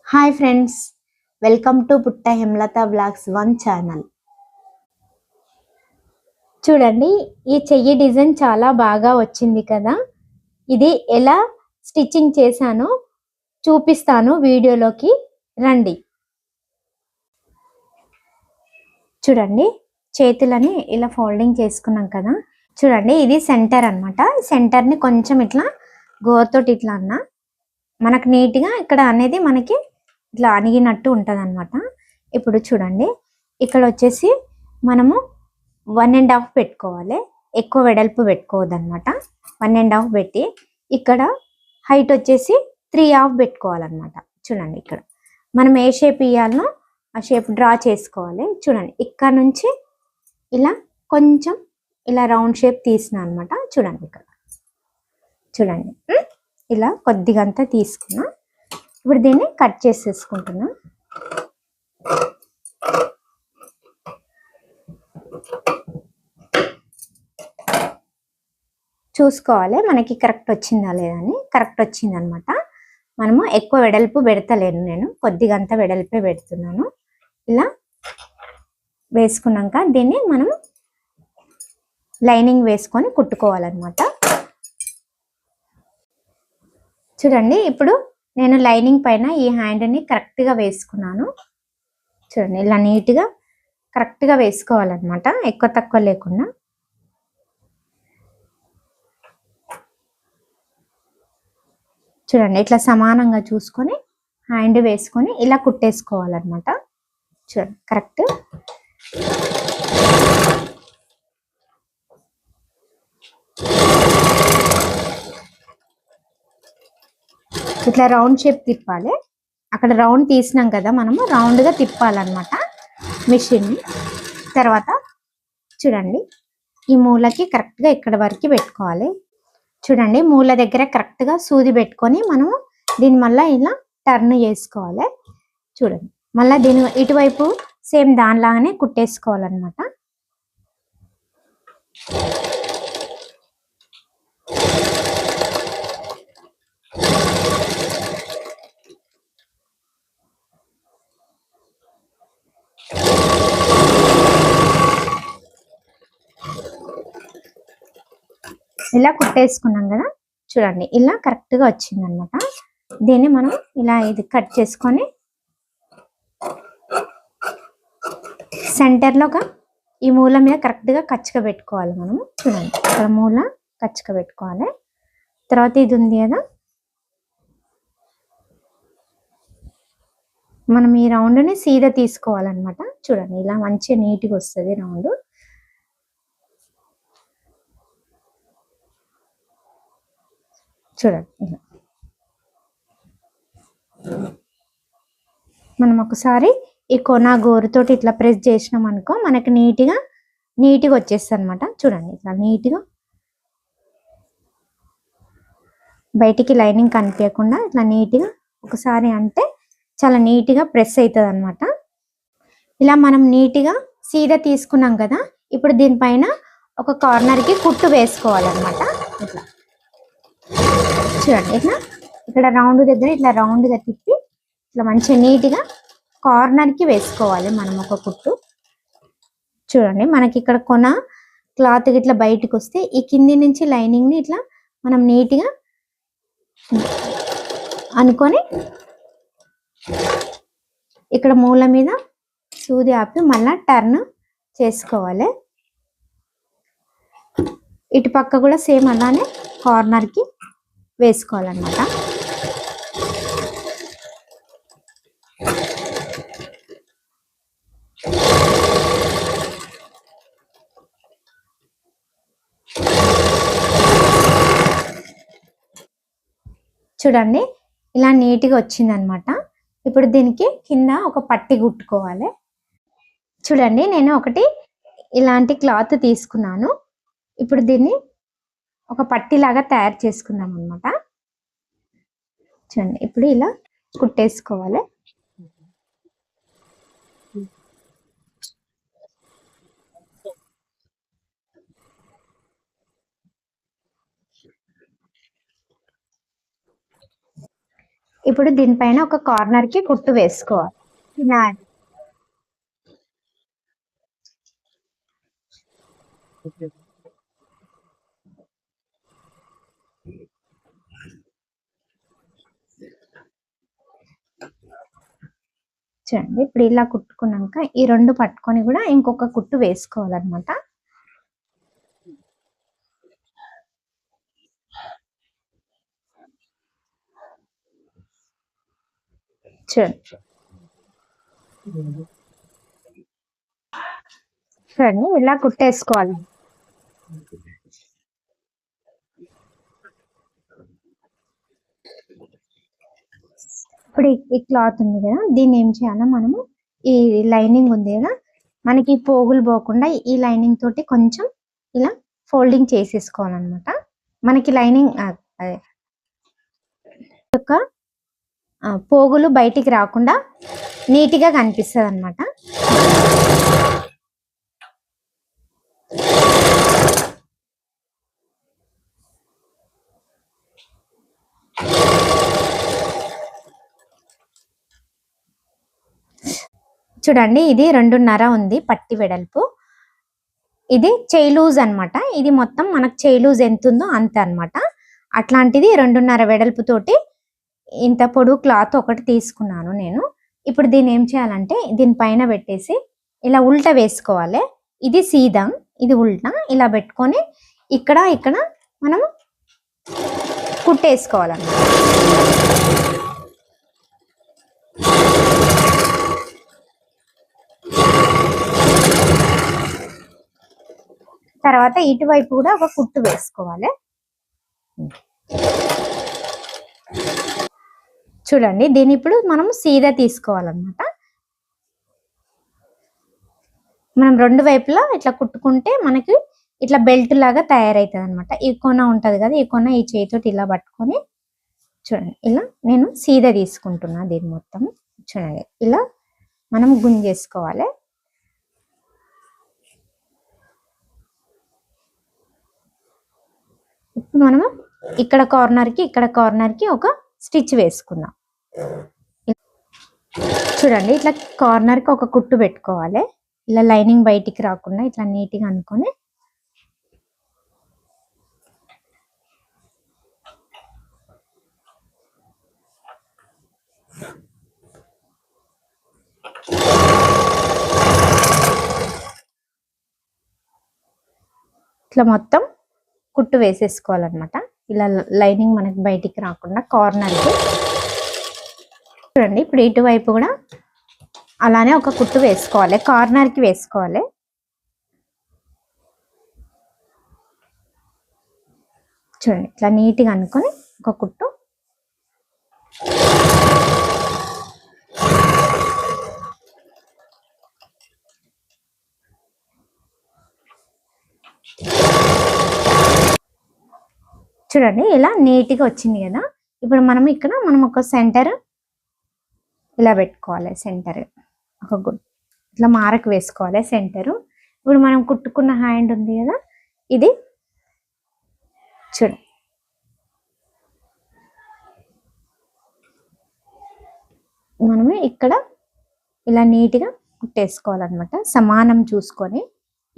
Hi friends, welcome to పుట్ట Hemalatha blogs 1 channel. చూడండి, ఈ చెయ్యి డిజైన్ చాలా బాగా వచ్చింది కదా. ఇది ఎలా స్టిచ్చింగ్ చేశానో చూపిస్తాను, వీడియోలోకి రండి. చూడండి, చేతులని ఇలా ఫోల్డింగ్ చేసుకున్నాం కదా. చూడండి, ఇది సెంటర్ అన్నమాట. సెంటర్ని కొంచెం ఇట్లా గోరుతోటి ఇట్లా అన్నా మనకు నీట్గా ఇక్కడ అనేది మనకి ఇట్లా అణిగినట్టు ఉంటుంది అనమాట. ఇప్పుడు చూడండి, ఇక్కడ వచ్చేసి మనము 1.5 పెట్టుకోవాలి. ఎక్కువ వెడల్పు పెట్టుకోవద్దు అనమాట. 1.5 పెట్టి ఇక్కడ హైట్ వచ్చేసి 3.5 పెట్టుకోవాలన్నమాట. చూడండి, ఇక్కడ మనం ఏ షేప్ ఇవ్వాలనో ఆ షేప్ డ్రా చేసుకోవాలి. చూడండి, ఇక్కడ నుంచి ఇలా కొంచెం ఇలా రౌండ్ షేప్ తీసిన అనమాట. చూడండి, ఇక్కడ చూడండి, ఇలా కొద్దిగా అంతా తీసుకున్నా. ఇప్పుడు దీన్ని కట్ చేసేసుకుంటున్నా. చూసుకోవాలి మనకి కరెక్ట్ వచ్చిందా లేదని. కరెక్ట్ వచ్చింది అనమాట. మనము ఎక్కువ వెడల్పు పెడతలేను, నేను కొద్దిగా అంతా వెడల్పే పెడుతున్నాను. ఇలా వేసుకున్నాక దీన్ని మనం లైనింగ్ వేసుకొని కుట్టుకోవాలన్నమాట. చూడండి, ఇప్పుడు నేను లైనింగ్ పైన ఈ హ్యాండ్ని కరెక్ట్గా వేసుకున్నాను. చూడండి, ఇలా నీట్గా కరెక్ట్గా వేసుకోవాలన్నమాట, ఎక్కువ తక్కువ లేకుండా. చూడండి, ఇట్లా సమానంగా చూసుకొని హ్యాండ్ వేసుకొని ఇలా కుట్టేసుకోవాలన్నమాట. చూడండి, కరెక్ట్. ఇట్లా రౌండ్ షేప్ తిప్పాలి. అక్కడ రౌండ్ తీసినాం కదా, మనము రౌండ్గా తిప్పాలన్నమాట మిషన్ని. తర్వాత చూడండి, ఈ మూలకి కరెక్ట్గా ఇక్కడ వరకు పెట్టుకోవాలి. చూడండి, మూల దగ్గర కరెక్ట్గా సూది పెట్టుకొని మనము దీన్ని మళ్ళీ ఇలా టర్న్ చేసుకోవాలి. చూడండి, మళ్ళీ దీని ఇటువైపు సేమ్ దానిలాగానే కుట్టేసుకోవాలన్నమాట. ఇలా కుట్టేసుకున్నాం కదా. చూడండి, ఇలా కరెక్ట్గా వచ్చింది అనమాట. దీన్ని మనం ఇలా ఇది కట్ చేసుకొని సెంటర్లో ఈ మూల మీద కరెక్ట్గా కచ్చక పెట్టుకోవాలి మనము. చూడండి, ఇక్కడ మూల కచ్చక పెట్టుకోవాలి. తర్వాత ఇది ఉంది కదా, మనం ఈ రౌండ్ని సీదా తీసుకోవాలన్నమాట. చూడండి, ఇలా మంచిగా నీట్గా వస్తుంది రౌండ్. చూడండి, ఇలా మనం ఒకసారి ఈ కొన గోరుతోటి ఇట్లా ప్రెస్ చేసినాం అనుకో మనకి నీట్గా వచ్చేస్తుంది అనమాట. చూడండి, ఇట్లా నీట్గా బయటికి లైనింగ్ కనిపించకుండా ఇట్లా నీట్గా ఒకసారి అంటే చాలా నీట్గా ప్రెస్ అవుతుంది అనమాట. ఇలా మనం నీట్గా సీదా తీసుకున్నాం కదా. ఇప్పుడు దీనిపైన ఒక కార్నర్కి కుట్టు వేసుకోవాలన్నమాట. ఇట్లా చూడండి, ఇట్లా ఇక్కడ రౌండ్ దగ్గర ఇట్లా రౌండ్గా తిప్పి ఇట్లా మంచిగా నీట్గా కార్నర్కి వేసుకోవాలి మనం ఒక కుట్టు. చూడండి, మనకి ఇక్కడ కొన క్లాత్ ఇట్లా బయటకు వస్తే ఈ కింది నుంచి లైనింగ్ని ఇట్లా మనం నీట్గా అనుకొని ఇక్కడ మూల మీద సూది ఆపి మళ్ళీ టర్న్ చేసుకోవాలి. ఇటు పక్క కూడా సేమ్ అలానే కార్నర్కి వేసుకోవాలన్నమాట. చూడండి, ఇలా నీట్గా వచ్చిందనమాట. ఇప్పుడు దీనికి కింద ఒక పట్టి కుట్టుకోవాలి. చూడండి, నేను ఒకటి ఇలాంటి క్లాత్ తీసుకున్నాను. ఇప్పుడు దీన్ని ఒక పట్టిలాగా తయారు చేసుకుందాం అనమాట. చూడండి, ఇప్పుడు ఇలా కుట్టేసుకోవాలి. ఇప్పుడు దీనిపైన ఒక కార్నర్ కి కుట్టు వేసుకోవాలి. చూడండి ఇప్పుడు ఇలా కుట్టుకున్నాక ఈ రెండు పట్టుకొని కూడా ఇంకొక కుట్టు వేసుకోవాలన్నమాట. చూడండి ఇలా కుట్టేసుకోవాలి. ఇప్పుడు ఈ క్లాత్ ఉంది కదా, దీన్ని ఏం చేయాలో మనము ఈ లైనింగ్ ఉంది కదా, మనకి పోగులు పోకుండా ఈ లైనింగ్ తోటి కొంచెం ఇలా ఫోల్డింగ్ చేసేసుకోవాలన్నమాట. మనకి లైనింగ్ యొక్క పోగులు బయటికి రాకుండా నీట్గా కనిపిస్తుంది అన్నమాట. చూడండి ఇది 2.5 ఉంది పట్టి వెడల్పు. ఇది చేయి లూజ్ అనమాట. ఇది మొత్తం మనకు చేయి లూజ్ ఎంత ఉందో అంతే అనమాట. అట్లాంటిది 2.5 వెడల్పు తోటి ఇంత పొడుగు క్లాత్ ఒకటి తీసుకున్నాను నేను. ఇప్పుడు దీన్ని ఏం చేయాలంటే దీనిపైన పెట్టేసి ఇలా ఉల్టా వేసుకోవాలి. ఇది సీదా, ఇది ఉల్టా, ఇలా పెట్టుకొని ఇక్కడ ఇక్కడ మనం కుట్టేసుకోవాలన్నమాట. తర్వాత ఇటువైపు కూడా ఒక కుట్టు వేసుకోవాలి. చూడండి దీన్ని ఇప్పుడు మనం సీదా తీసుకోవాలన్నమాట. మనం రెండు వైపులా ఇట్లా కుట్టుకుంటే మనకి ఇట్లా బెల్ట్ లాగా తయారవుతుంది అనమాట. ఈ కొన ఉంటుంది కదా, ఈ కొన ఈ చేతితోటి ఇలా పట్టుకొని చూడండి ఇలా నేను సీదా తీసుకుంటున్నా. దీన్ని మొత్తం చూడండి ఇలా మనం గుంజేసుకోవాలి. ఇప్పుడు మనము ఇక్కడ కార్నర్ కి ఒక స్టిచ్ వేసుకుందాం. చూడండి ఇట్లా కార్నర్ కి ఒక కుట్టు పెట్టుకోవాలి. ఇలా లైనింగ్ బయటికి రాకుండా ఇట్లా నీట్గా అనుకొని ఇట్లా మొత్తం కుట్టు వేసేసుకోవాలన్నమాట. ఇలా లైనింగ్ మనకి బయటికి రాకుండా కార్నర్కి. చూడండి ఇప్పుడు ఇటువైపు కూడా అలానే ఒక కుట్టు వేసుకోవాలి, కార్నర్కి వేసుకోవాలి. చూడండి ఇట్లా నీట్గా అనుకొని ఒక కుట్టు. చూడండి ఇలా నీట్గా వచ్చింది కదా. ఇప్పుడు మనం ఒక సెంటర్ ఇలా పెట్టుకోవాలి. సెంటర్ ఒక ఇట్లా మార్క్ వేసుకోవాలి సెంటరు. ఇప్పుడు మనం కుట్టుకున్న హ్యాండ్ ఉంది కదా, ఇది చూడండి మనము ఇక్కడ ఇలా నీట్గా కుట్టేసుకోవాలన్నమాట. సమానం చూసుకొని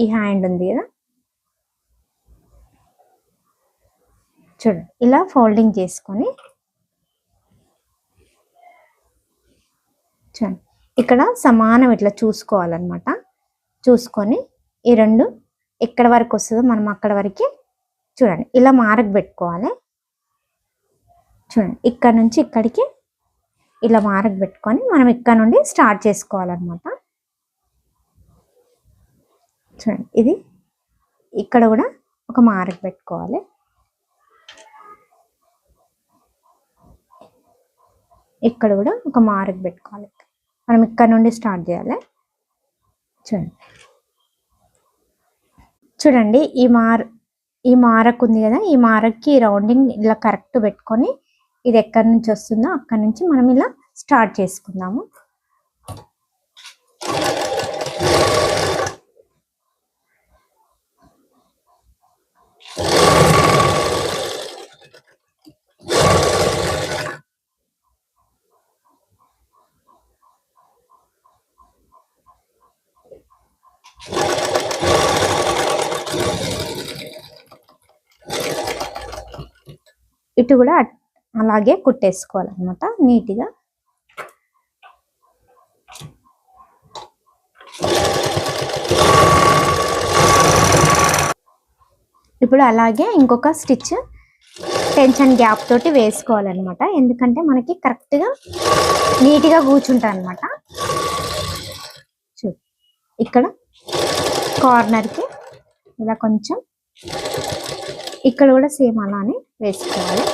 ఈ హ్యాండ్ ఉంది కదా, చూడండి ఇలా ఫోల్డింగ్ చేసుకొని చూడండి ఇక్కడ సమానం ఇట్లా చూసుకోవాలన్నమాట. చూసుకొని ఈ రెండు ఎక్కడ వరకు వస్తుందో మనం అక్కడ వరకు చూడండి ఇలా మార్క్ పెట్టుకోవాలి. చూడండి ఇక్కడ నుంచి ఇక్కడికి ఇలా మార్క్ పెట్టుకొని మనం ఇక్కడ నుండి స్టార్ట్ చేసుకోవాలన్నమాట. చూడండి ఇది ఇక్కడ కూడా ఒక మార్క్ పెట్టుకోవాలి. ఇక్కడ కూడా ఒక మార్క్ పెట్టుకోవాలి. మనం ఇక్కడ నుండి స్టార్ట్ చేయాలి. చూడండి ఈ మార్క్ ఉంది కదా, ఈ మార్క్కి రౌండింగ్ ఇలా కరెక్ట్ పెట్టుకొని ఇది ఎక్కడి నుంచి వస్తుందో అక్కడి నుంచి మనం ఇలా స్టార్ట్ చేసుకుందాము. ఇటు కూడా అలాగే కుట్టేసుకోవాలన్నమాట నీట్గా. ఇప్పుడు అలాగే ఇంకొక స్టిచ్ టెన్షన్ గ్యాప్ తోటి వేసుకోవాలన్నమాట, ఎందుకంటే మనకి కరెక్ట్గా నీట్గా కూర్చుంటా అనమాట. చూ ఇక్కడ కార్నర్కి ఇలా కొంచెం, ఇక్కడ కూడా సేమ్ అలానే వేసుకోవాలి.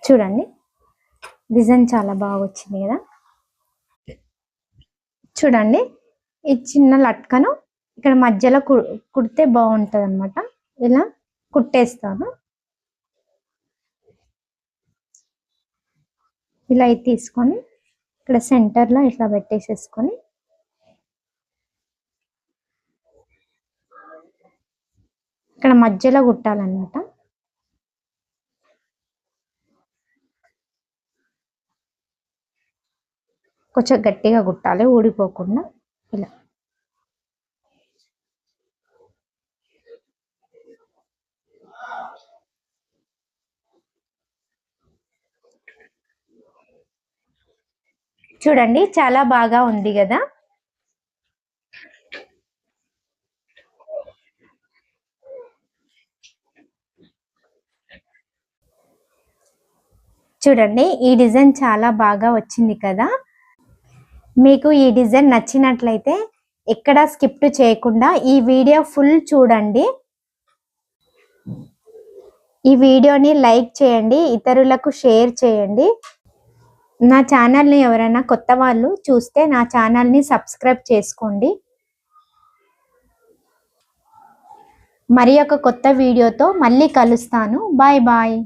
చూడండి డిజైన్ చాలా బాగా వచ్చింది కదా. చూడండి ఈ చిన్న లట్కను ఇక్కడ మధ్యలో కుడితే బాగుంటుంది అనమాట. ఇలా కుట్టేస్తాను. ఇలా ఇది తీసుకొని ఇక్కడ సెంటర్లో ఇట్లా పెట్టేసేసుకొని ఇక్కడ మధ్యలో కుట్టాలన్నమాట. కొంచెం గట్టిగా కుట్టాలి, ఊడిపోకుండా. ఇలా చూడండి చాలా బాగా ఉంది కదా. చూడండి ఈ డిజైన్ చాలా బాగా వచ్చింది కదా. మీకు ఈ డిజైన్ నచ్చినట్లయితే ఎక్కడ స్కిప్ చేయకుండా ఈ వీడియో ఫుల్ చూడండి. ఈ వీడియోని లైక్ చేయండి, ఇతరులకు షేర్ చేయండి. నా ఛానల్ని ఎవరైనా కొత్త వాళ్ళు చూస్తే నా ఛానల్ని సబ్స్క్రైబ్ చేసుకోండి. మరి ఒక కొత్త వీడియోతో మళ్ళీ కలుస్తాను. Bye bye.